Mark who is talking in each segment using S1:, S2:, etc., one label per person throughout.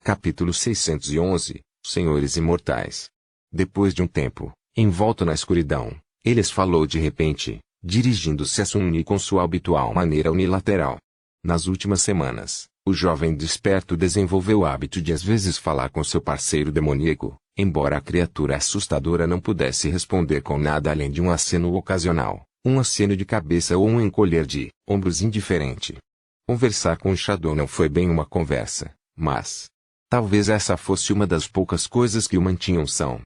S1: Capítulo 611, Senhores Imortais. Depois de um tempo, envolto na escuridão, eles falou de repente, dirigindo-se a Sun-Yi com sua habitual maneira unilateral. Nas últimas semanas, o jovem desperto desenvolveu o hábito de às vezes falar com seu parceiro demoníaco, embora a criatura assustadora não pudesse responder com nada além de um aceno ocasional, um aceno de cabeça ou um encolher de ombros indiferente. Conversar com o Shadow não foi bem uma conversa, mas talvez essa fosse uma das poucas coisas que o mantinham são.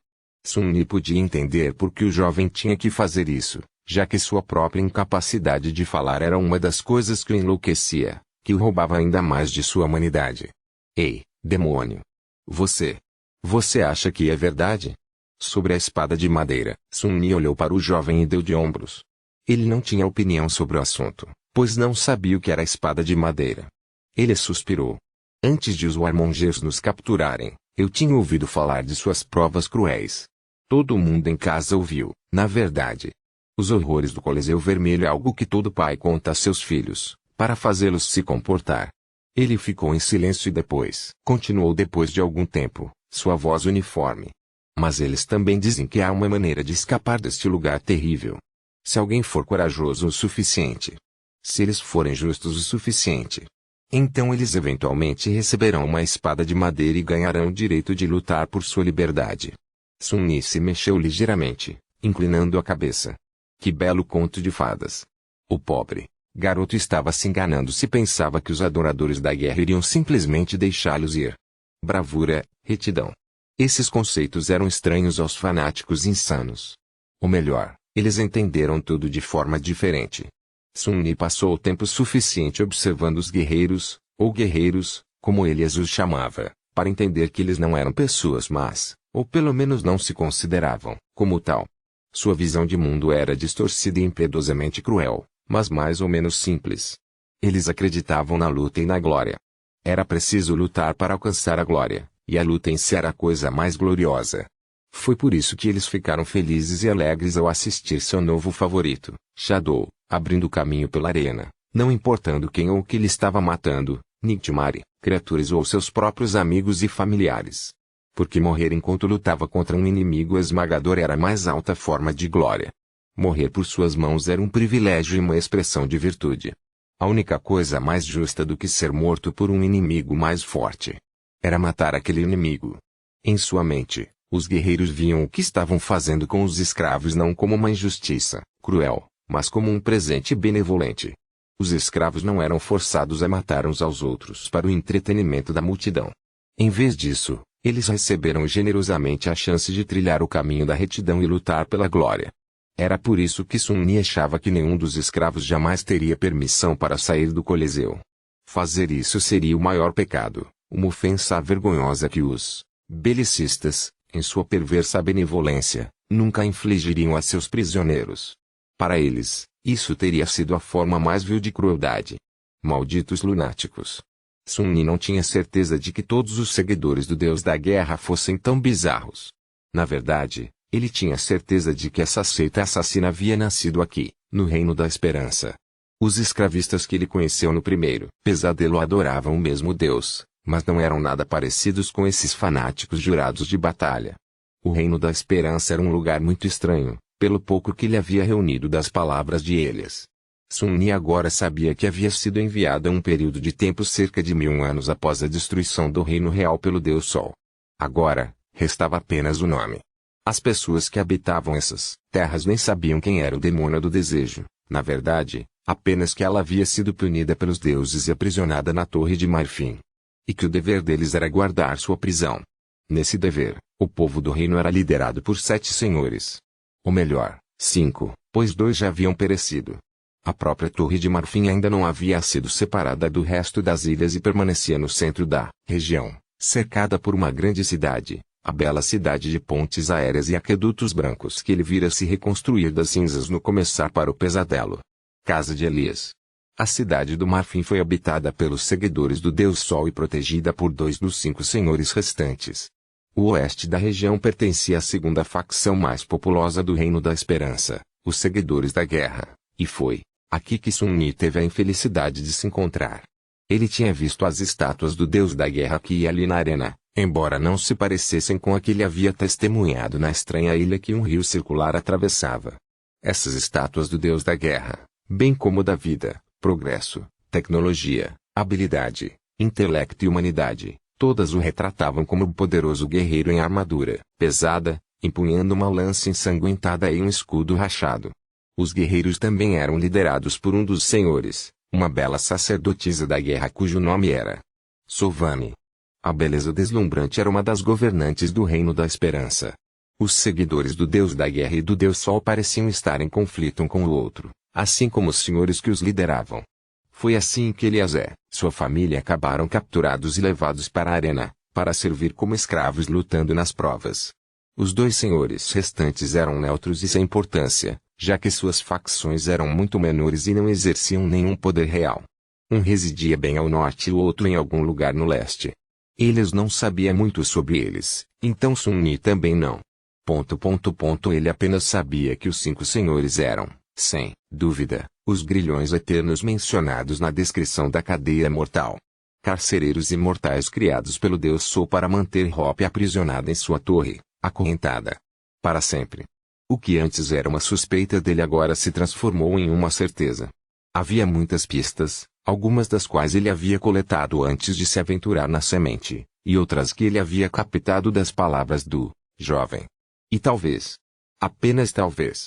S1: Sun-Yi podia entender por que o jovem tinha que fazer isso, já que sua própria incapacidade de falar era uma das coisas que o enlouquecia, que o roubava ainda mais de sua humanidade. Ei, demônio! Você acha que é verdade? Sobre a espada de madeira, Sun-Yi olhou para o jovem e deu de ombros. Ele não tinha opinião sobre o assunto, pois não sabia o que era a espada de madeira. Ele suspirou. Antes de os Warmongers nos capturarem, eu tinha ouvido falar de suas provas cruéis. Todo mundo em casa ouviu, na verdade. Os horrores do Coliseu Vermelho é algo que todo pai conta a seus filhos, para fazê-los se comportar. Ele ficou em silêncio e depois continuou depois de algum tempo, sua voz uniforme. Mas eles também dizem que há uma maneira de escapar deste lugar terrível. Se alguém for corajoso o suficiente. Se eles forem justos o suficiente. Então eles eventualmente receberão uma espada de madeira e ganharão o direito de lutar por sua liberdade. Sun-Yi se mexeu ligeiramente, inclinando a cabeça. Que belo conto de fadas. O pobre garoto estava se enganando se pensava que os adoradores da guerra iriam simplesmente deixá-los ir. Bravura, retidão. Esses conceitos eram estranhos aos fanáticos insanos. Ou melhor, eles entenderam tudo de forma diferente. Sun-Yi passou o tempo suficiente observando os guerreiros, ou guerreiros, como ele os chamava, para entender que eles não eram pessoas más, ou pelo menos não se consideravam como tal. Sua visão de mundo era distorcida e impiedosamente cruel, mas mais ou menos simples. Eles acreditavam na luta e na glória. Era preciso lutar para alcançar a glória, e a luta em si era a coisa mais gloriosa. Foi por isso que eles ficaram felizes e alegres ao assistir seu novo favorito, Shadow, abrindo caminho pela arena, não importando quem ou o que ele estava matando, Nightmare, criaturas ou seus próprios amigos e familiares. Porque morrer enquanto lutava contra um inimigo esmagador era a mais alta forma de glória. Morrer por suas mãos era um privilégio e uma expressão de virtude. A única coisa mais justa do que ser morto por um inimigo mais forte era matar aquele inimigo. Em sua mente, os guerreiros viam o que estavam fazendo com os escravos não como uma injustiça cruel, mas como um presente benevolente. Os escravos não eram forçados a matar uns aos outros para o entretenimento da multidão. Em vez disso, eles receberam generosamente a chance de trilhar o caminho da retidão e lutar pela glória. Era por isso que Sun-Yi achava que nenhum dos escravos jamais teria permissão para sair do Coliseu. Fazer isso seria o maior pecado, uma ofensa vergonhosa que os belicistas, em sua perversa benevolência, nunca infligiriam a seus prisioneiros. Para eles, isso teria sido a forma mais vil de crueldade. Malditos lunáticos. Sun-Yi não tinha certeza de que todos os seguidores do deus da guerra fossem tão bizarros. Na verdade, ele tinha certeza de que essa seita assassina havia nascido aqui, no Reino da Esperança. Os escravistas que ele conheceu no primeiro pesadelo adoravam o mesmo deus, mas não eram nada parecidos com esses fanáticos jurados de batalha. O Reino da Esperança era um lugar muito estranho, pelo pouco que ele havia reunido das palavras de Elias. Sun-Yi agora sabia que havia sido enviado a um período de tempo cerca de 1000 anos após a destruição do Reino Real pelo Deus Sol. Agora, restava apenas o nome. As pessoas que habitavam essas terras nem sabiam quem era o demônio do desejo, na verdade, apenas que ela havia sido punida pelos deuses e aprisionada na Torre de Marfim. E que o dever deles era guardar sua prisão. Nesse dever, o povo do reino era liderado por 7 senhores. Ou melhor, 5, pois 2 já haviam perecido. A própria Torre de Marfim ainda não havia sido separada do resto das ilhas e permanecia no centro da região, cercada por uma grande cidade, a bela cidade de pontes aéreas e aquedutos brancos que ele vira se reconstruir das cinzas no começar para o pesadelo. Casa de Elias. A cidade do Marfim foi habitada pelos seguidores do Deus Sol e protegida por 2 dos 5 senhores restantes. O oeste da região pertencia à segunda facção mais populosa do Reino da Esperança, os Seguidores da Guerra, e foi aqui que Sun-Yi teve a infelicidade de se encontrar. Ele tinha visto as estátuas do deus da guerra que ia ali na arena, embora não se parecessem com a que ele havia testemunhado na estranha ilha que um rio circular atravessava. Essas estátuas do deus da guerra, bem como da vida, progresso, tecnologia, habilidade, intelecto e humanidade, todas o retratavam como um poderoso guerreiro em armadura pesada, empunhando uma lança ensanguentada e um escudo rachado. Os guerreiros também eram liderados por um dos senhores, uma bela sacerdotisa da guerra cujo nome era Sovame. A beleza deslumbrante era uma das governantes do Reino da Esperança. Os seguidores do deus da guerra e do deus Sol pareciam estar em conflito um com o outro, assim como os senhores que os lideravam. Foi assim que Eliezer, sua família acabaram capturados e levados para a arena, para servir como escravos lutando nas provas. Os dois senhores restantes eram neutros e sem importância, já que suas facções eram muito menores e não exerciam nenhum poder real. Um residia bem ao norte e o outro em algum lugar no leste. Eles não sabiam muito sobre eles, então Sun-Ni também não. Ele apenas sabia que os 5 senhores eram, sem dúvida, os grilhões eternos mencionados na descrição da cadeia mortal. Carcereiros imortais criados pelo deus Sol para manter Hope aprisionada em sua torre, acorrentada para sempre. O que antes era uma suspeita dele agora se transformou em uma certeza. Havia muitas pistas, algumas das quais ele havia coletado antes de se aventurar na semente, e outras que ele havia captado das palavras do jovem. E talvez, apenas talvez,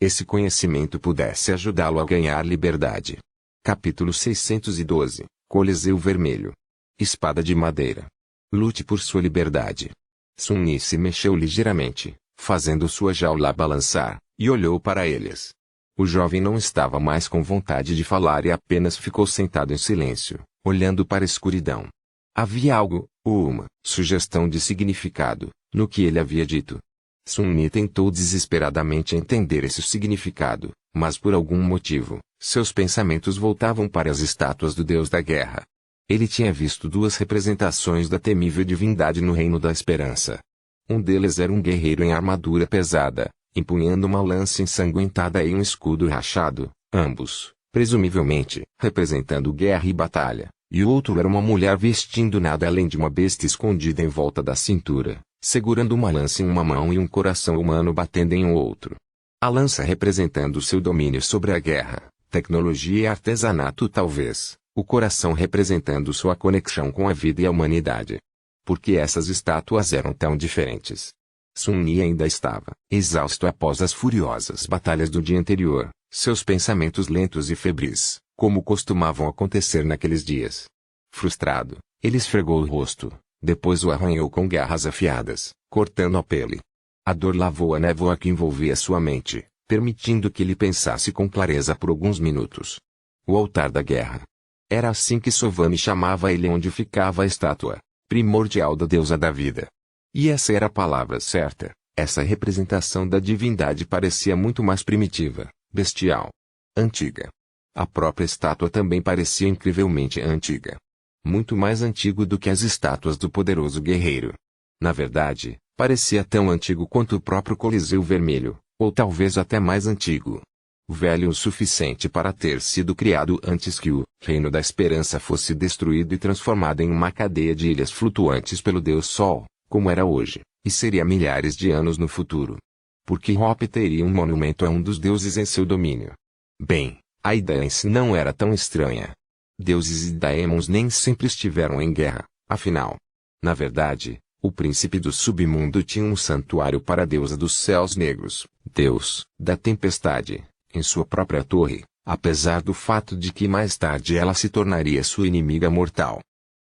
S1: esse conhecimento pudesse ajudá-lo a ganhar liberdade. Capítulo 612, Coliseu Vermelho. Espada de madeira. Lute por sua liberdade. Sun-Ni se mexeu ligeiramente, fazendo sua jaula balançar, e olhou para eles. O jovem não estava mais com vontade de falar e apenas ficou sentado em silêncio, olhando para a escuridão. Havia algo, uma sugestão de significado, no que ele havia dito. Sun-Ni tentou desesperadamente entender esse significado, mas por algum motivo, seus pensamentos voltavam para as estátuas do deus da guerra. Ele tinha visto 2 representações da temível divindade no Reino da Esperança. Um deles era um guerreiro em armadura pesada, empunhando uma lança ensanguentada e um escudo rachado, ambos, presumivelmente, representando guerra e batalha, e o outro era uma mulher vestindo nada além de uma besta escondida em volta da cintura, segurando uma lança em uma mão e um coração humano batendo em um outro. A lança representando seu domínio sobre a guerra, tecnologia e artesanato talvez, o coração representando sua conexão com a vida e a humanidade. Por que essas estátuas eram tão diferentes? Sun-Ni ainda estava exausto após as furiosas batalhas do dia anterior, seus pensamentos lentos e febris, como costumavam acontecer naqueles dias. Frustrado, ele esfregou o rosto, depois o arranhou com garras afiadas, cortando a pele. A dor lavou a névoa que envolvia sua mente, permitindo que ele pensasse com clareza por alguns minutos. O altar da guerra. Era assim que Sovame chamava ele onde ficava a estátua primordial da deusa da vida. E essa era a palavra certa. Essa representação da divindade parecia muito mais primitiva, bestial, antiga. A própria estátua também parecia incrivelmente antiga. Muito mais antigo do que as estátuas do poderoso guerreiro. Na verdade, parecia tão antigo quanto o próprio Coliseu Vermelho, ou talvez até mais antigo. Velho o suficiente para ter sido criado antes que o Reino da Esperança fosse destruído e transformado em uma cadeia de ilhas flutuantes pelo Deus Sol, como era hoje, e seria milhares de anos no futuro. Porque Hope teria um monumento a um dos deuses em seu domínio. Bem, a ideia em si não era tão estranha. Deuses e daemons nem sempre estiveram em guerra, afinal. Na verdade, o príncipe do submundo tinha um santuário para a deusa dos céus negros, Deus da tempestade, em sua própria torre, apesar do fato de que mais tarde ela se tornaria sua inimiga mortal.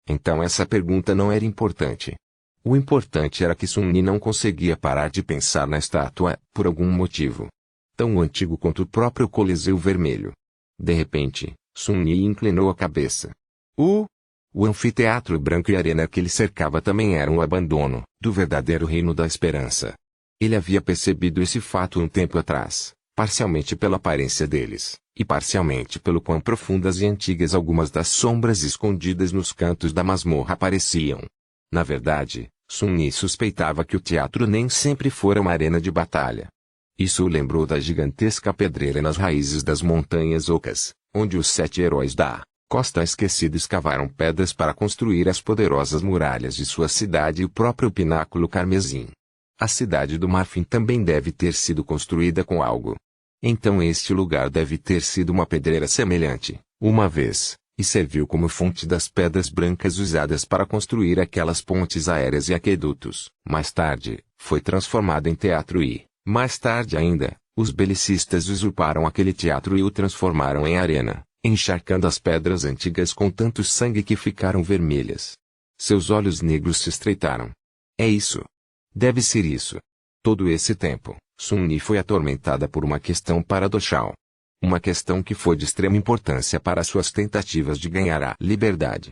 S1: Então essa pergunta não era importante. O importante era que Sun-Ni não conseguia parar de pensar na estátua, por algum motivo. Tão antigo quanto o próprio Coliseu Vermelho. De repente, Sun-Ni inclinou a cabeça. O anfiteatro branco e a arena que ele cercava também eram o abandono do verdadeiro Reino da Esperança. Ele havia percebido esse fato um tempo atrás, parcialmente pela aparência deles, e parcialmente pelo quão profundas e antigas algumas das sombras escondidas nos cantos da masmorra pareciam. Na verdade, Sun-Ni suspeitava que o teatro nem sempre fora uma arena de batalha. Isso o lembrou da gigantesca pedreira nas raízes das montanhas ocas, onde os 7 heróis da Costa Esquecida escavaram pedras para construir as poderosas muralhas de sua cidade e o próprio Pináculo Carmesim. A cidade do Marfim também deve ter sido construída com algo. Então este lugar deve ter sido uma pedreira semelhante, uma vez, e serviu como fonte das pedras brancas usadas para construir aquelas pontes aéreas e aquedutos. Mais tarde, foi transformado em teatro e, mais tarde ainda, os belicistas usurparam aquele teatro e o transformaram em arena, encharcando as pedras antigas com tanto sangue que ficaram vermelhas. Seus olhos negros se estreitaram. É isso. Deve ser isso. Todo esse tempo, Sun-Yi foi atormentada por uma questão paradoxal. Uma questão que foi de extrema importância para suas tentativas de ganhar a liberdade.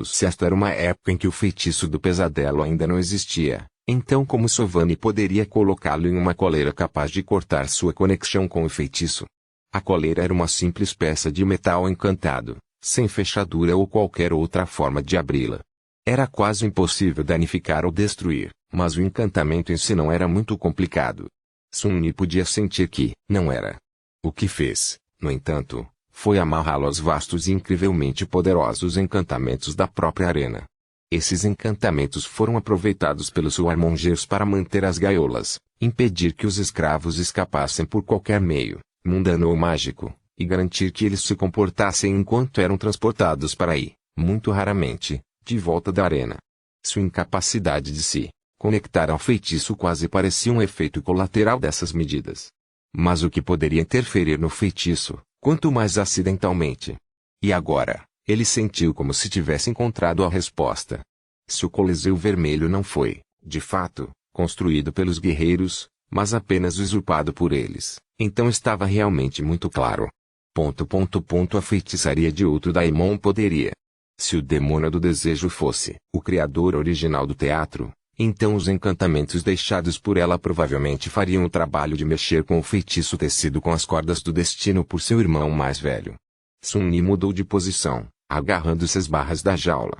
S1: Se esta era uma época em que o feitiço do pesadelo ainda não existia, então como Sovani poderia colocá-lo em uma coleira capaz de cortar sua conexão com o feitiço? A coleira era uma simples peça de metal encantado, sem fechadura ou qualquer outra forma de abri-la. Era quase impossível danificar ou destruir, mas o encantamento em si não era muito complicado. Sun-Yi podia sentir que não era. O que fez, no entanto, foi amarrá-lo aos vastos e incrivelmente poderosos encantamentos da própria arena. Esses encantamentos foram aproveitados pelos Warmongers para manter as gaiolas, impedir que os escravos escapassem por qualquer meio, mundano ou mágico, e garantir que eles se comportassem enquanto eram transportados para aí, muito raramente, de volta da arena. Sua incapacidade de se conectar ao feitiço quase parecia um efeito colateral dessas medidas. Mas o que poderia interferir no feitiço, quanto mais acidentalmente? E agora, ele sentiu como se tivesse encontrado a resposta. Se o Coliseu Vermelho não foi, de fato, construído pelos guerreiros, mas apenas usurpado por eles, então estava realmente muito claro. A feitiçaria de outro daimon poderia. Se o demônio do desejo fosse o criador original do teatro, então os encantamentos deixados por ela provavelmente fariam o trabalho de mexer com o feitiço tecido com as cordas do destino por seu irmão mais velho. Sun-Yi mudou de posição, agarrando-se às barras da jaula.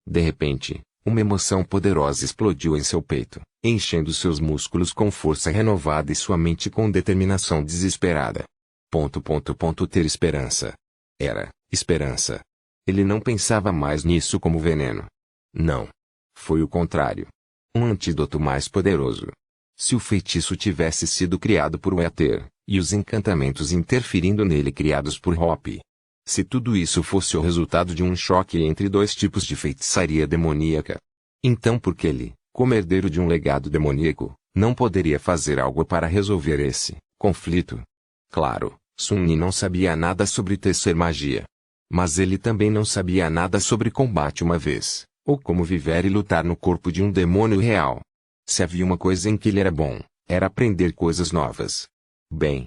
S1: De repente, uma emoção poderosa explodiu em seu peito, enchendo seus músculos com força renovada e sua mente com determinação desesperada. Ter esperança. Era esperança. Ele não pensava mais nisso como veneno. Não. Foi o contrário. Um antídoto mais poderoso. Se o feitiço tivesse sido criado por Éter, e os encantamentos interferindo nele criados por Hopi. Se tudo isso fosse o resultado de um choque entre dois tipos de feitiçaria demoníaca. Então por que ele, como herdeiro de um legado demoníaco, não poderia fazer algo para resolver esse conflito? Claro, Sun-Yi não sabia nada sobre tecer magia. Mas ele também não sabia nada sobre combate uma vez, ou como viver e lutar no corpo de um demônio real. Se havia uma coisa em que ele era bom, era aprender coisas novas. Bem,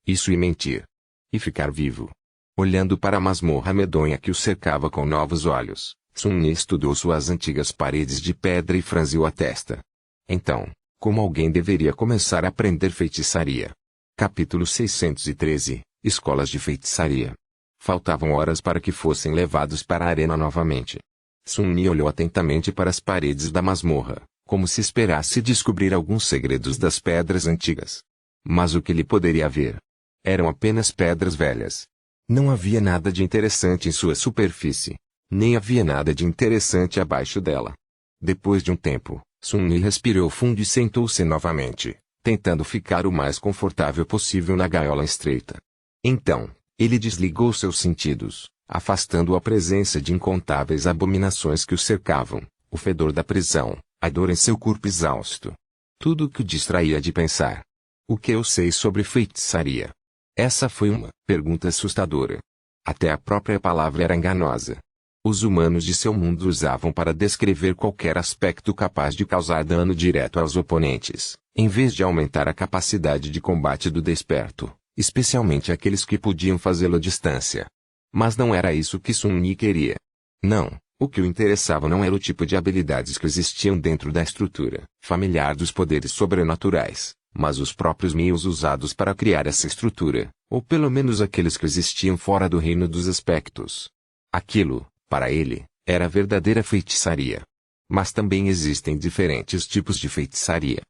S1: isso e mentir. E ficar vivo. Olhando para a masmorra medonha que o cercava com novos olhos, Sun-Yi estudou suas antigas paredes de pedra e franziu a testa. Então, como alguém deveria começar a aprender feitiçaria? Capítulo 613, Escolas de Feitiçaria. Faltavam horas para que fossem levados para a arena novamente. Sun-Yi olhou atentamente para as paredes da masmorra, como se esperasse descobrir alguns segredos das pedras antigas. Mas o que ele poderia ver? Eram apenas pedras velhas. Não havia nada de interessante em sua superfície. Nem havia nada de interessante abaixo dela. Depois de um tempo, Sun-Yi respirou fundo e sentou-se novamente, tentando ficar o mais confortável possível na gaiola estreita. Então, ele desligou seus sentidos, afastando a presença de incontáveis abominações que o cercavam, o fedor da prisão, a dor em seu corpo exausto. Tudo o que o distraía de pensar. O que eu sei sobre feitiçaria? Essa foi uma pergunta assustadora. Até a própria palavra era enganosa. Os humanos de seu mundo usavam para descrever qualquer aspecto capaz de causar dano direto aos oponentes, em vez de aumentar a capacidade de combate do desperto, especialmente aqueles que podiam fazê-lo à distância. Mas não era isso que Sun-Yi queria. Não, o que o interessava não era o tipo de habilidades que existiam dentro da estrutura familiar dos poderes sobrenaturais, mas os próprios meios usados para criar essa estrutura, ou pelo menos aqueles que existiam fora do reino dos aspectos. Aquilo, para ele, era a verdadeira feitiçaria. Mas também existem diferentes tipos de feitiçaria.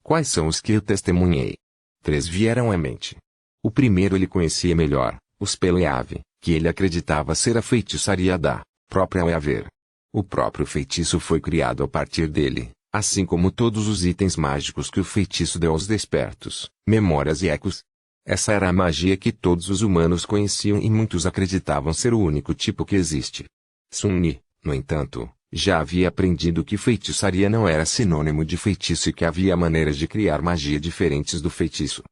S1: Quais são os que eu testemunhei? 3 vieram à mente. O primeiro ele conhecia melhor, os Peleave, que ele acreditava ser a feitiçaria da própria Eomer. O próprio feitiço foi criado a partir dele, assim como todos os itens mágicos que o feitiço deu aos despertos, memórias e ecos. Essa era a magia que todos os humanos conheciam e muitos acreditavam ser o único tipo que existe. Sun-Ni, no entanto, já havia aprendido que feitiçaria não era sinônimo de feitiço e que havia maneiras de criar magia diferentes do feitiço.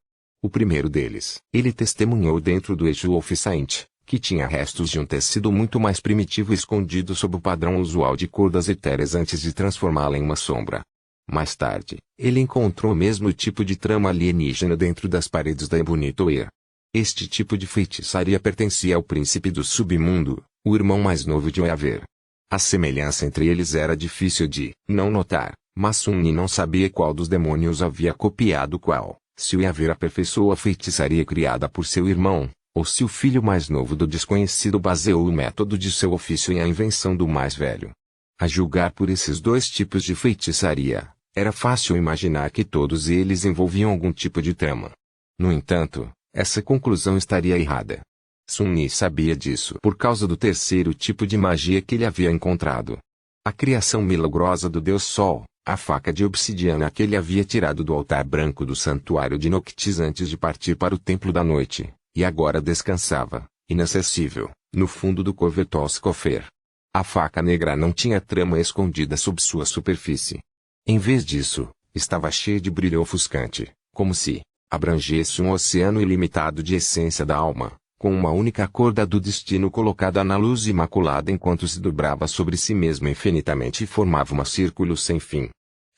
S1: O primeiro deles, ele testemunhou dentro do eixo Wolfsaint, que tinha restos de um tecido muito mais primitivo escondido sob o padrão usual de cor das etéreas antes de transformá-la em uma sombra. Mais tarde, ele encontrou o mesmo tipo de trama alienígena dentro das paredes da Ebonitoer. Este tipo de feitiçaria pertencia ao príncipe do submundo, o irmão mais novo de Eomer. A semelhança entre eles era difícil de não notar, mas Sun-Ni não sabia qual dos demônios havia copiado qual, se o Eomer aperfeiçoou a feitiçaria criada por seu irmão, ou se o filho mais novo do desconhecido baseou o método de seu ofício em a invenção do mais velho. A julgar por esses dois tipos de feitiçaria, era fácil imaginar que todos eles envolviam algum tipo de trama. No entanto, essa conclusão estaria errada. Sun-Ni sabia disso por causa do terceiro tipo de magia que ele havia encontrado. A criação milagrosa do Deus Sol, a faca de obsidiana que ele havia tirado do altar branco do santuário de Noctis antes de partir para o Templo da Noite, e agora descansava, inacessível, no fundo do Corvetos Coffer. A faca negra não tinha trama escondida sob sua superfície. Em vez disso, estava cheia de brilho ofuscante, como se abrangesse um oceano ilimitado de essência da alma, com uma única corda do destino colocada na luz imaculada enquanto se dobrava sobre si mesma infinitamente e formava um círculo sem fim.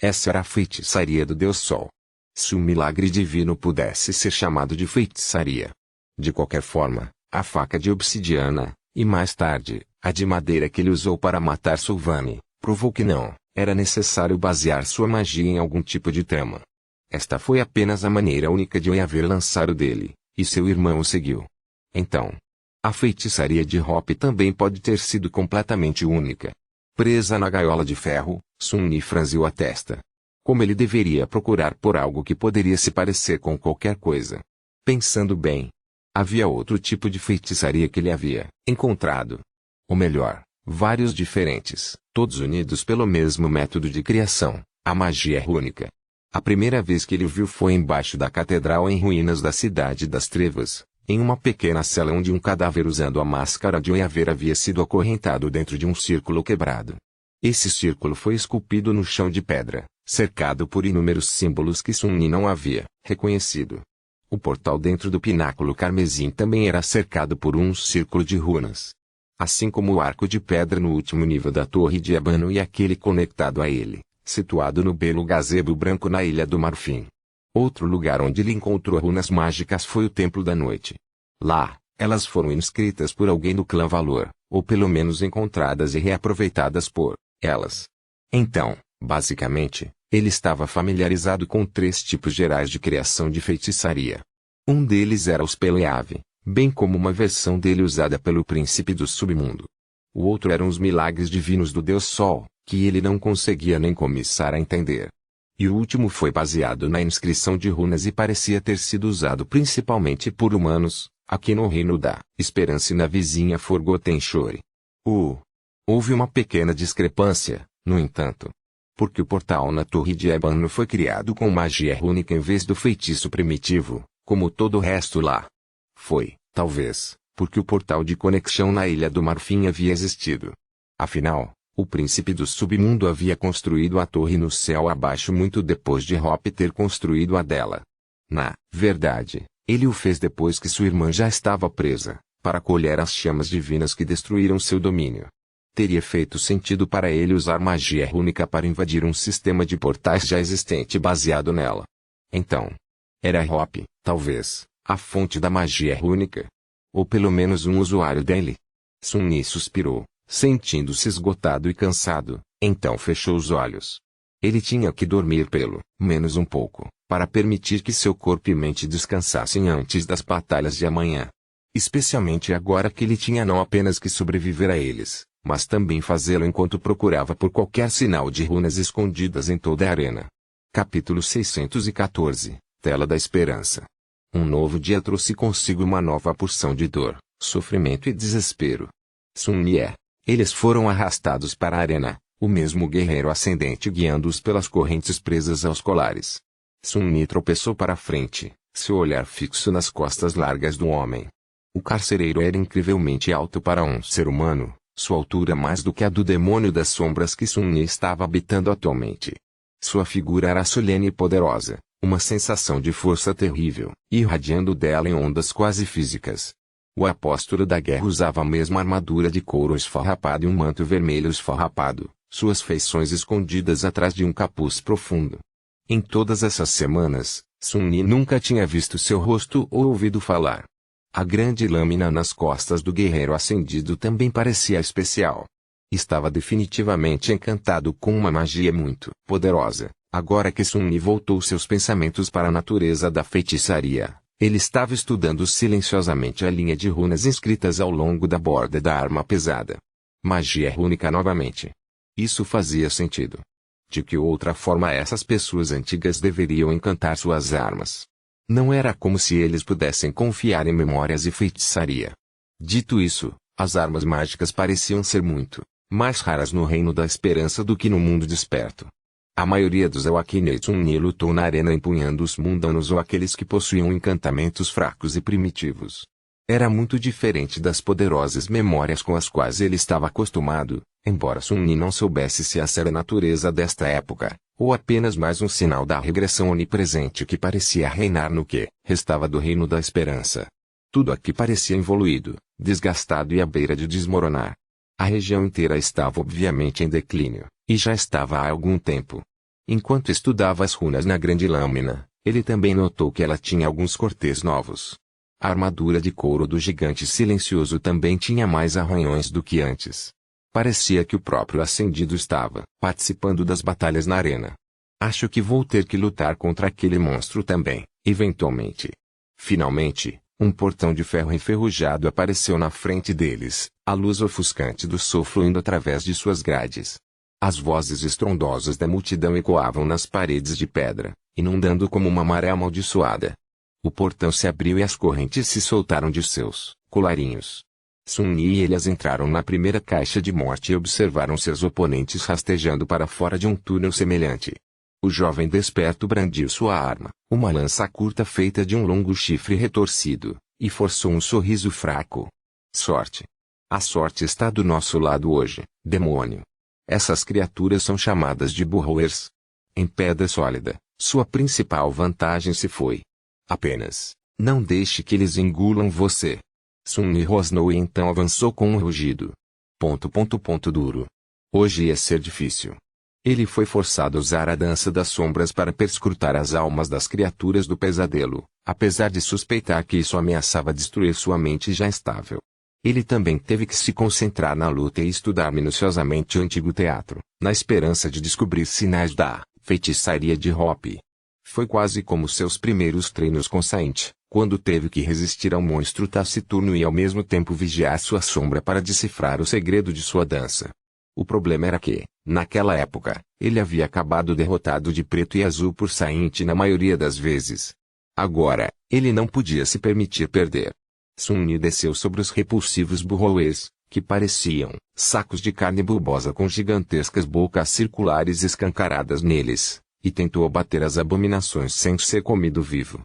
S1: Essa era a feitiçaria do Deus Sol. Se o milagre divino pudesse ser chamado de feitiçaria. De qualquer forma, a faca de obsidiana, e mais tarde, a de madeira que ele usou para matar Sylvane, provou que não era necessário basear sua magia em algum tipo de trama. Esta foi apenas a maneira única de Eomer lançar o dele, e seu irmão o seguiu. Então, a feitiçaria de Hope também pode ter sido completamente única. Presa na gaiola de ferro, Sun-Ni franziu a testa. Como ele deveria procurar por algo que poderia se parecer com qualquer coisa? Pensando bem, havia outro tipo de feitiçaria que ele havia encontrado. Ou melhor, vários diferentes, todos unidos pelo mesmo método de criação, a magia rúnica. A primeira vez que ele o viu foi embaixo da catedral em ruínas da Cidade das Trevas, em uma pequena cela onde um cadáver usando a máscara de Eomer havia sido acorrentado dentro de um círculo quebrado. Esse círculo foi esculpido no chão de pedra, cercado por inúmeros símbolos que Sun-Ni não havia reconhecido. O portal dentro do pináculo carmesim também era cercado por um círculo de runas. Assim como o arco de pedra no último nível da Torre de Ébano e aquele conectado a ele, situado no belo gazebo branco na Ilha do Marfim. Outro lugar onde ele encontrou runas mágicas foi o Templo da Noite. Lá, elas foram inscritas por alguém do clã Valor, ou pelo menos encontradas e reaproveitadas por elas. Então, basicamente, ele estava familiarizado com 3 tipos gerais de criação de feitiçaria. Um deles era o Speleave, bem como uma versão dele usada pelo príncipe do submundo. O outro eram os milagres divinos do Deus Sol, que ele não conseguia nem começar a entender. E o último foi baseado na inscrição de runas e parecia ter sido usado principalmente por humanos, aqui no Reino da Esperança e na vizinha Forgotten Shore. Houve uma pequena discrepância, no entanto. Porque o portal na Torre de Ébano foi criado com magia rúnica em vez do feitiço primitivo, como todo o resto lá. Foi, talvez, porque o portal de conexão na Ilha do Marfim havia existido. Afinal, o príncipe do submundo havia construído a torre no céu abaixo muito depois de Hope ter construído a dela. Na verdade, ele o fez depois que sua irmã já estava presa, para colher as chamas divinas que destruíram seu domínio. Teria feito sentido para ele usar magia rúnica para invadir um sistema de portais já existente baseado nela. Então, era Hope, talvez, a fonte da magia rúnica. Ou pelo menos um usuário dele. Sun-Ni suspirou, sentindo-se esgotado e cansado, então fechou os olhos. Ele tinha que dormir pelo menos um pouco, para permitir que seu corpo e mente descansassem antes das batalhas de amanhã. Especialmente agora que ele tinha não apenas que sobreviver a eles, mas também fazê-lo enquanto procurava por qualquer sinal de runas escondidas em toda a arena. Capítulo 614, Tela da Esperança. Um novo dia trouxe consigo uma nova porção de dor, sofrimento e desespero. Sun-Yi. Eles foram arrastados para a arena, o mesmo guerreiro ascendente guiando-os pelas correntes presas aos colares. Sun-Yi tropeçou para a frente, seu olhar fixo nas costas largas do homem. O carcereiro era incrivelmente alto para um ser humano, sua altura mais do que a do demônio das sombras que Sun-Yi estava habitando atualmente. Sua figura era solene e poderosa, uma sensação de força terrível, irradiando dela em ondas quase físicas. O apóstolo da guerra usava a mesma armadura de couro esfarrapado e um manto vermelho esfarrapado, suas feições escondidas atrás de um capuz profundo. Em todas essas semanas, Sun-Yi nunca tinha visto seu rosto ou ouvido falar. A grande lâmina nas costas do guerreiro ascendido também parecia especial. Estava definitivamente encantado com uma magia muito poderosa. Agora que Sun-Yi voltou seus pensamentos para a natureza da feitiçaria, ele estava estudando silenciosamente a linha de runas inscritas ao longo da borda da arma pesada. Magia rúnica novamente. Isso fazia sentido. De que outra forma essas pessoas antigas deveriam encantar suas armas? Não era como se eles pudessem confiar em memórias e feitiçaria. Dito isso, as armas mágicas pareciam ser muito mais raras no Reino da Esperança do que no mundo desperto. A maioria dos Awakine e Sun-Yi lutou na arena empunhando os mundanos ou aqueles que possuíam encantamentos fracos e primitivos. Era muito diferente das poderosas memórias com as quais ele estava acostumado, embora Sun-Yi não soubesse se essa era a natureza desta época, ou apenas mais um sinal da regressão onipresente que parecia reinar no que restava do Reino da Esperança. Tudo aqui parecia evoluído, desgastado e à beira de desmoronar. A região inteira estava obviamente em declínio, e já estava há algum tempo. Enquanto estudava as runas na grande lâmina, ele também notou que ela tinha alguns cortes novos. A armadura de couro do gigante silencioso também tinha mais arranhões do que antes. Parecia que o próprio ascendido estava participando das batalhas na arena. Acho que vou ter que lutar contra aquele monstro também, eventualmente. Finalmente, um portão de ferro enferrujado apareceu na frente deles, a luz ofuscante do sol fluindo através de suas grades. As vozes estrondosas da multidão ecoavam nas paredes de pedra, inundando como uma maré amaldiçoada. O portão se abriu e as correntes se soltaram de seus colarinhos. Sun-Yi e eles entraram na primeira caixa de morte e observaram seus oponentes rastejando para fora de um túnel semelhante. O jovem desperto brandiu sua arma, uma lança curta feita de um longo chifre retorcido, e forçou um sorriso fraco. Sorte. A sorte está do nosso lado hoje, demônio. Essas criaturas são chamadas de burroers. Em pedra sólida, sua principal vantagem se foi. Apenas, não deixe que eles engulam você. Sun-Yi rosnou e então avançou com um rugido. Duro. Hoje ia ser difícil. Ele foi forçado a usar a dança das sombras para perscrutar as almas das criaturas do pesadelo, apesar de suspeitar que isso ameaçava destruir sua mente já estável. Ele também teve que se concentrar na luta e estudar minuciosamente o antigo teatro, na esperança de descobrir sinais da feitiçaria de Hopi. Foi quase como seus primeiros treinos com Saint, quando teve que resistir ao monstro taciturno e ao mesmo tempo vigiar sua sombra para decifrar o segredo de sua dança. O problema era que, naquela época, ele havia acabado derrotado de preto e azul por Saint na maioria das vezes. Agora, ele não podia se permitir perder. Sun-Yi desceu sobre os repulsivos burroes, que pareciam sacos de carne bulbosa com gigantescas bocas circulares escancaradas neles, e tentou abater as abominações sem ser comido vivo.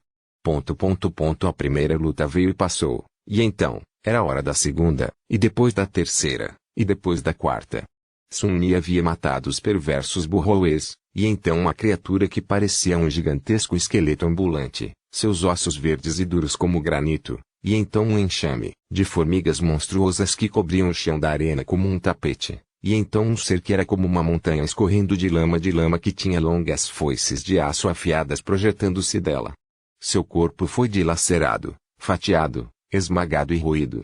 S1: A primeira luta veio e passou, e então, era hora da segunda, e depois da terceira, e depois da quarta. Sun-Yi havia matado os perversos burroes, e então uma criatura que parecia um gigantesco esqueleto ambulante, seus ossos verdes e duros como granito, e então um enxame de formigas monstruosas que cobriam o chão da arena como um tapete, e então um ser que era como uma montanha escorrendo de lama que tinha longas foices de aço afiadas projetando-se dela. Seu corpo foi dilacerado, fatiado, esmagado e roído.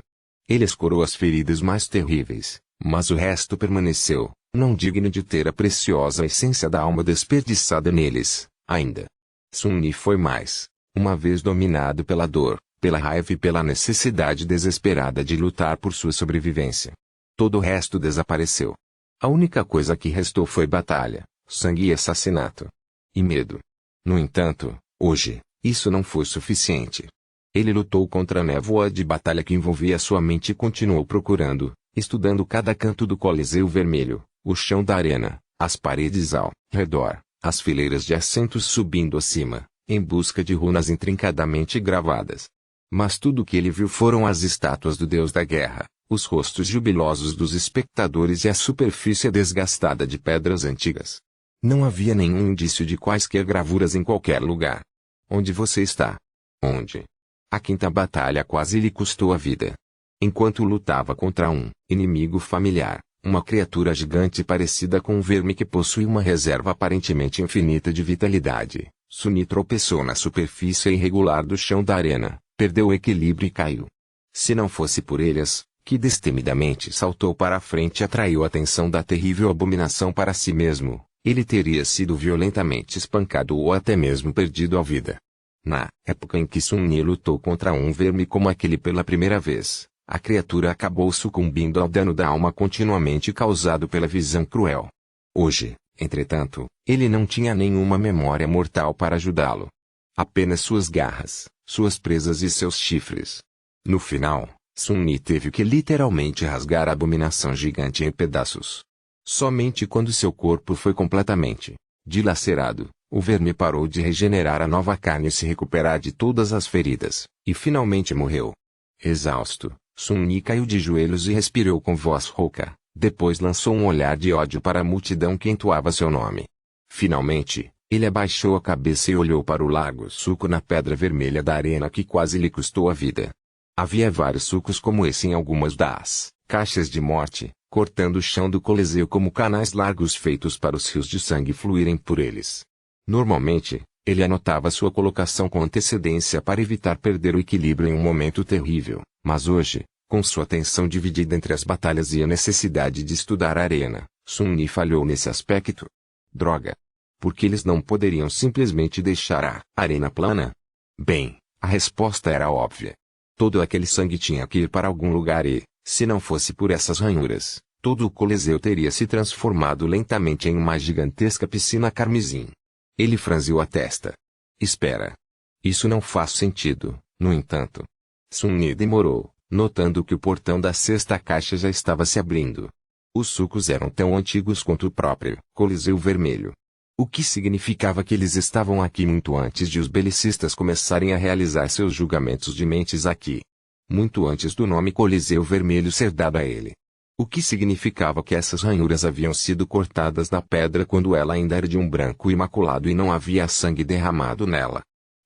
S1: Ele escorou as feridas mais terríveis, mas o resto permaneceu, não digno de ter a preciosa essência da alma desperdiçada neles, ainda. Sun-Yi foi mais uma vez dominado pela dor, pela raiva e pela necessidade desesperada de lutar por sua sobrevivência. Todo o resto desapareceu. A única coisa que restou foi batalha, sangue e assassinato. E medo. No entanto, hoje, isso não foi suficiente. Ele lutou contra a névoa de batalha que envolvia sua mente e continuou procurando, estudando cada canto do Coliseu Vermelho, o chão da arena, as paredes ao redor, as fileiras de assentos subindo acima, em busca de runas intrincadamente gravadas. Mas tudo o que ele viu foram as estátuas do deus da guerra, os rostos jubilosos dos espectadores e a superfície desgastada de pedras antigas. Não havia nenhum indício de quaisquer gravuras em qualquer lugar. Onde você está? Onde? A quinta batalha quase lhe custou a vida. Enquanto lutava contra um inimigo familiar, uma criatura gigante parecida com um verme que possui uma reserva aparentemente infinita de vitalidade, Sun tropeçou na superfície irregular do chão da arena, perdeu o equilíbrio e caiu. Se não fosse por eles, que destemidamente saltou para a frente e atraiu a atenção da terrível abominação para si mesmo, ele teria sido violentamente espancado ou até mesmo perdido a vida. Na época em que Sun lutou contra um verme como aquele pela primeira vez, a criatura acabou sucumbindo ao dano da alma continuamente causado pela visão cruel. Hoje, entretanto, ele não tinha nenhuma memória mortal para ajudá-lo. Apenas suas garras, suas presas e seus chifres. No final, Sun teve que literalmente rasgar a abominação gigante em pedaços. Somente quando seu corpo foi completamente dilacerado, o verme parou de regenerar a nova carne e se recuperar de todas as feridas, e finalmente morreu. Exausto, Sun caiu de joelhos e respirou com voz rouca, depois lançou um olhar de ódio para a multidão que entoava seu nome. Finalmente, ele abaixou a cabeça e olhou para o largo sulco na pedra vermelha da arena que quase lhe custou a vida. Havia vários sulcos como esse em algumas das caixas de morte, cortando o chão do Coliseu como canais largos feitos para os rios de sangue fluírem por eles. Normalmente, ele anotava sua colocação com antecedência para evitar perder o equilíbrio em um momento terrível, mas hoje, com sua atenção dividida entre as batalhas e a necessidade de estudar a arena, Sun falhou nesse aspecto. Droga! Por que eles não poderiam simplesmente deixar a arena plana? Bem, a resposta era óbvia. Todo aquele sangue tinha que ir para algum lugar e, se não fosse por essas ranhuras, todo o Coliseu teria se transformado lentamente em uma gigantesca piscina carmesim. Ele franziu a testa. Espera. Isso não faz sentido, no entanto. Sun demorou, notando que o portão da sexta caixa já estava se abrindo. Os sulcos eram tão antigos quanto o próprio Coliseu Vermelho. O que significava que eles estavam aqui muito antes de os belicistas começarem a realizar seus julgamentos de mentes aqui. Muito antes do nome Coliseu Vermelho ser dado a ele. O que significava que essas ranhuras haviam sido cortadas na pedra quando ela ainda era de um branco imaculado e não havia sangue derramado nela.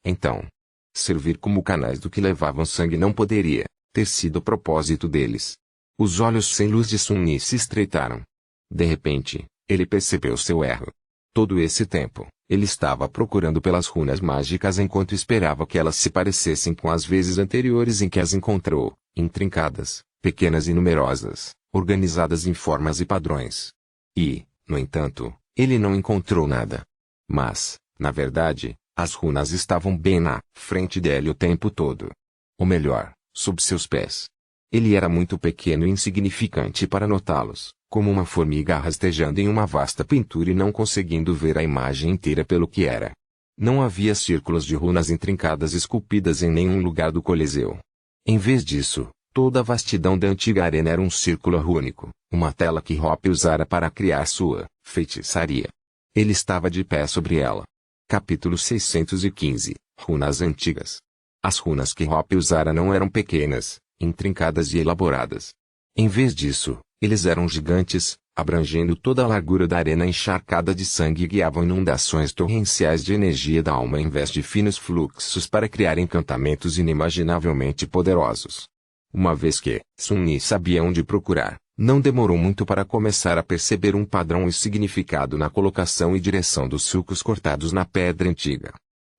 S1: Então, servir como canais do que levavam sangue não poderia ter sido o propósito deles. Os olhos sem luz de Sun se estreitaram. De repente, ele percebeu seu erro. Todo esse tempo, ele estava procurando pelas runas mágicas enquanto esperava que elas se parecessem com as vezes anteriores em que as encontrou, intrincadas, pequenas e numerosas, organizadas em formas e padrões. E, no entanto, ele não encontrou nada. Mas, na verdade, as runas estavam bem na frente dele o tempo todo. Ou melhor, sob seus pés. Ele era muito pequeno e insignificante para notá-los, como uma formiga rastejando em uma vasta pintura e não conseguindo ver a imagem inteira pelo que era. Não havia círculos de runas intrincadas esculpidas em nenhum lugar do Coliseu. Em vez disso, toda a vastidão da antiga arena era um círculo rúnico, uma tela que Hopi usara para criar sua feitiçaria. Ele estava de pé sobre ela. Capítulo 615 Runas Antigas. As runas que Hopi usara não eram pequenas, intrincadas e elaboradas. Em vez disso, eles eram gigantes, abrangendo toda a largura da arena encharcada de sangue e guiavam inundações torrenciais de energia da alma em vez de finos fluxos para criar encantamentos inimaginavelmente poderosos. Uma vez que Sun sabia onde procurar, não demorou muito para começar a perceber um padrão e significado na colocação e direção dos sulcos cortados na pedra antiga.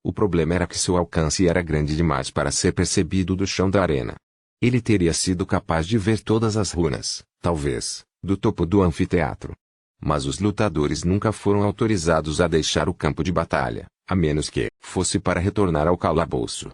S1: O problema era que seu alcance era grande demais para ser percebido do chão da arena. Ele teria sido capaz de ver todas as runas, talvez, do topo do anfiteatro. Mas os lutadores nunca foram autorizados a deixar o campo de batalha, a menos que fosse para retornar ao calabouço.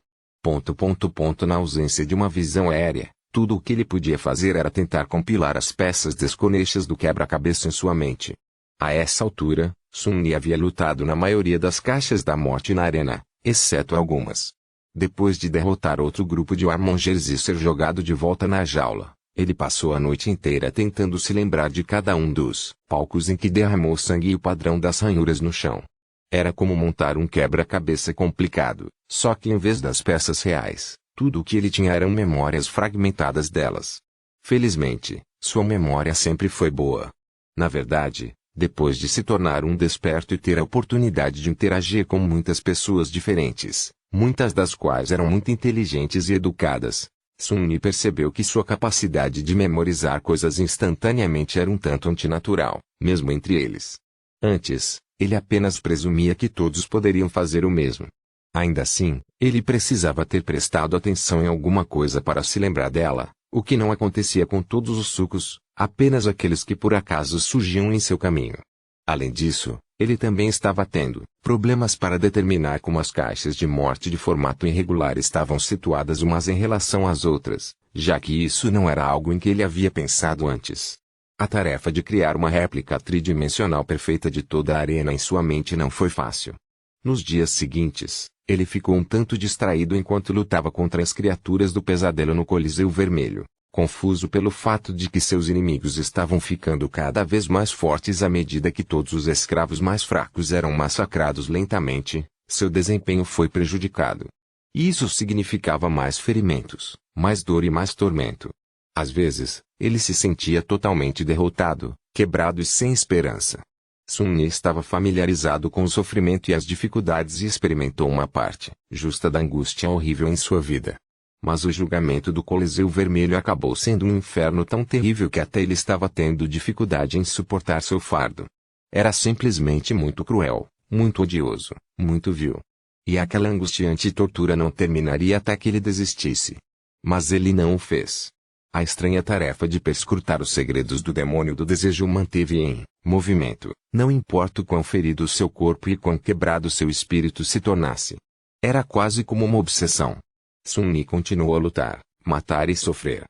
S1: Na ausência de uma visão aérea, tudo o que ele podia fazer era tentar compilar as peças desconexas do quebra-cabeça em sua mente. A essa altura, Sun havia lutado na maioria das caixas da morte na arena, exceto algumas. Depois de derrotar outro grupo de Warmongers e ser jogado de volta na jaula, ele passou a noite inteira tentando se lembrar de cada um dos palcos em que derramou sangue e o padrão das ranhuras no chão. Era como montar um quebra-cabeça complicado, só que em vez das peças reais, tudo o que ele tinha eram memórias fragmentadas delas. Felizmente, sua memória sempre foi boa. Na verdade, depois de se tornar um desperto e ter a oportunidade de interagir com muitas pessoas diferentes, muitas das quais eram muito inteligentes e educadas, Sun-Yi percebeu que sua capacidade de memorizar coisas instantaneamente era um tanto antinatural, mesmo entre eles. Antes, ele apenas presumia que todos poderiam fazer o mesmo. Ainda assim, ele precisava ter prestado atenção em alguma coisa para se lembrar dela, o que não acontecia com todos os sucos, apenas aqueles que por acaso surgiam em seu caminho. Além disso, ele também estava tendo problemas para determinar como as caixas de morte de formato irregular estavam situadas umas em relação às outras, já que isso não era algo em que ele havia pensado antes. A tarefa de criar uma réplica tridimensional perfeita de toda a arena em sua mente não foi fácil. Nos dias seguintes, ele ficou um tanto distraído enquanto lutava contra as criaturas do pesadelo no Coliseu Vermelho, confuso pelo fato de que seus inimigos estavam ficando cada vez mais fortes à medida que todos os escravos mais fracos eram massacrados lentamente. Seu desempenho foi prejudicado. Isso significava mais ferimentos, mais dor e mais tormento. Às vezes, ele se sentia totalmente derrotado, quebrado e sem esperança. Sun-Yi estava familiarizado com o sofrimento e as dificuldades e experimentou uma parte justa da angústia horrível em sua vida. Mas o julgamento do Coliseu Vermelho acabou sendo um inferno tão terrível que até ele estava tendo dificuldade em suportar seu fardo. Era simplesmente muito cruel, muito odioso, muito vil. E aquela angustiante tortura não terminaria até que ele desistisse. Mas ele não o fez. A estranha tarefa de perscrutar os segredos do demônio do desejo o manteve em movimento, não importa o quão ferido seu corpo e quão quebrado seu espírito se tornasse. Era quase como uma obsessão. Sun-Yi continuou a lutar, matar e sofrer.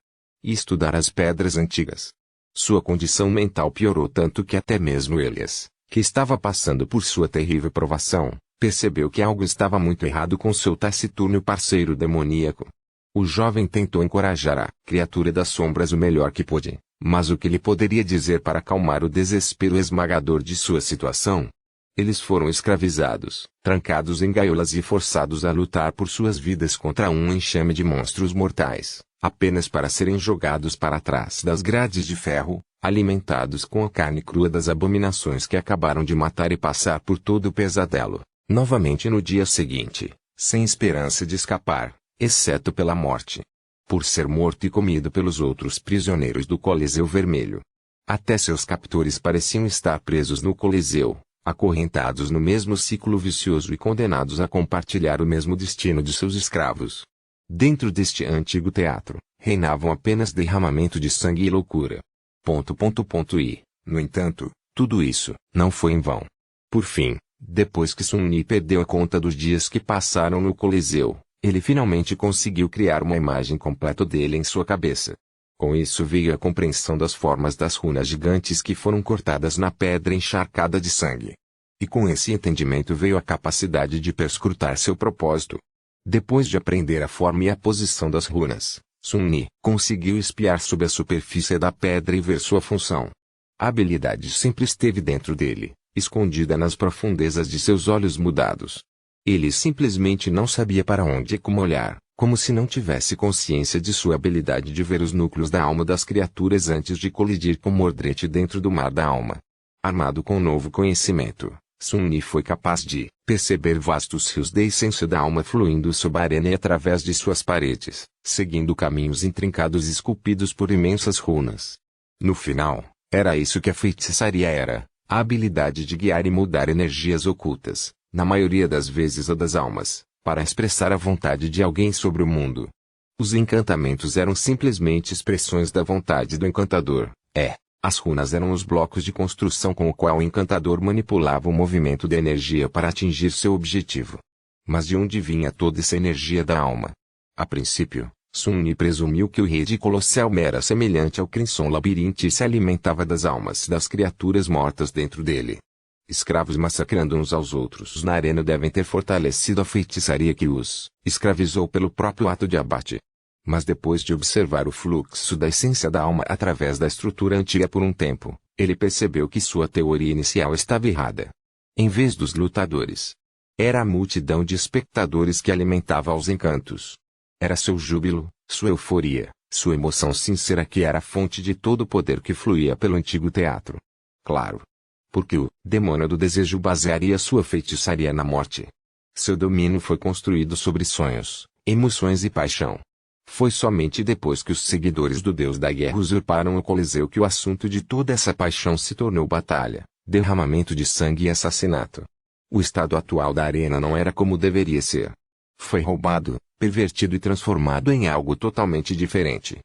S1: E estudar as pedras antigas. Sua condição mental piorou tanto que até mesmo Elias, que estava passando por sua terrível provação, percebeu que algo estava muito errado com seu taciturno parceiro demoníaco. O jovem tentou encorajar a criatura das sombras o melhor que pôde, mas o que ele poderia dizer para acalmar o desespero esmagador de sua situação? Eles foram escravizados, trancados em gaiolas e forçados a lutar por suas vidas contra um enxame de monstros mortais, apenas para serem jogados para trás das grades de ferro, alimentados com a carne crua das abominações que acabaram de matar e passar por todo o pesadelo, novamente no dia seguinte, sem esperança de escapar, exceto pela morte. Por ser morto e comido pelos outros prisioneiros do Coliseu Vermelho. Até seus captores pareciam estar presos no Coliseu, acorrentados no mesmo ciclo vicioso e condenados a compartilhar o mesmo destino de seus escravos. Dentro deste antigo teatro, reinavam apenas derramamento de sangue e loucura. E, no entanto, tudo isso não foi em vão. Por fim, depois que Sun-Yi perdeu a conta dos dias que passaram no Coliseu, ele finalmente conseguiu criar uma imagem completa dele em sua cabeça. Com isso veio a compreensão das formas das runas gigantes que foram cortadas na pedra encharcada de sangue. E com esse entendimento veio a capacidade de perscrutar seu propósito. Depois de aprender a forma e a posição das runas, Sun-Yi conseguiu espiar sob a superfície da pedra e ver sua função. A habilidade sempre esteve dentro dele, escondida nas profundezas de seus olhos mudados. Ele simplesmente não sabia para onde e como olhar, como se não tivesse consciência de sua habilidade de ver os núcleos da alma das criaturas antes de colidir com Mordred dentro do mar da alma. Armado com um novo conhecimento, Sun-Yi foi capaz de perceber vastos rios da essência da alma fluindo sob a arena e através de suas paredes, seguindo caminhos intrincados esculpidos por imensas runas. No final, era isso que a feitiçaria era, a habilidade de guiar e mudar energias ocultas, na maioria das vezes a das almas, para expressar a vontade de alguém sobre o mundo. Os encantamentos eram simplesmente expressões da vontade do encantador. As runas eram os blocos de construção com o qual o encantador manipulava o movimento da energia para atingir seu objetivo. Mas de onde vinha toda essa energia da alma? A princípio, Sun-Yi presumiu que o rei de Colossal era semelhante ao Crimson Labirinto e se alimentava das almas das criaturas mortas dentro dele. Escravos massacrando uns aos outros na arena devem ter fortalecido a feitiçaria que os escravizou pelo próprio ato de abate. Mas depois de observar o fluxo da essência da alma através da estrutura antiga por um tempo, ele percebeu que sua teoria inicial estava errada. Em vez dos lutadores, era a multidão de espectadores que alimentava os encantos. Era seu júbilo, sua euforia, sua emoção sincera que era a fonte de todo o poder que fluía pelo antigo teatro. Claro. Porque o demônio do desejo basearia sua feitiçaria na morte. Seu domínio foi construído sobre sonhos, emoções e paixão. Foi somente depois que os seguidores do deus da guerra usurparam o Coliseu que o assunto de toda essa paixão se tornou batalha, derramamento de sangue e assassinato. O estado atual da arena não era como deveria ser. Foi roubado, pervertido e transformado em algo totalmente diferente.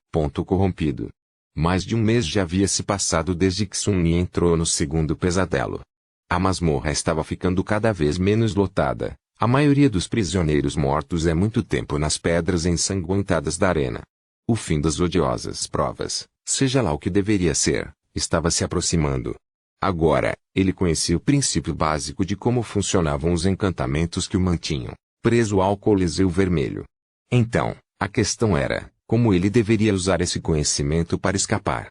S1: Corrompido. Mais de um mês já havia se passado desde que Sun-Yi entrou no segundo pesadelo. A masmorra estava ficando cada vez menos lotada. A maioria dos prisioneiros mortos há muito tempo nas pedras ensanguentadas da arena. O fim das odiosas provas, seja lá o que deveria ser, estava se aproximando. Agora, ele conhecia o princípio básico de como funcionavam os encantamentos que o mantinham, preso ao Coliseu Vermelho. Então, a questão era, como ele deveria usar esse conhecimento para escapar.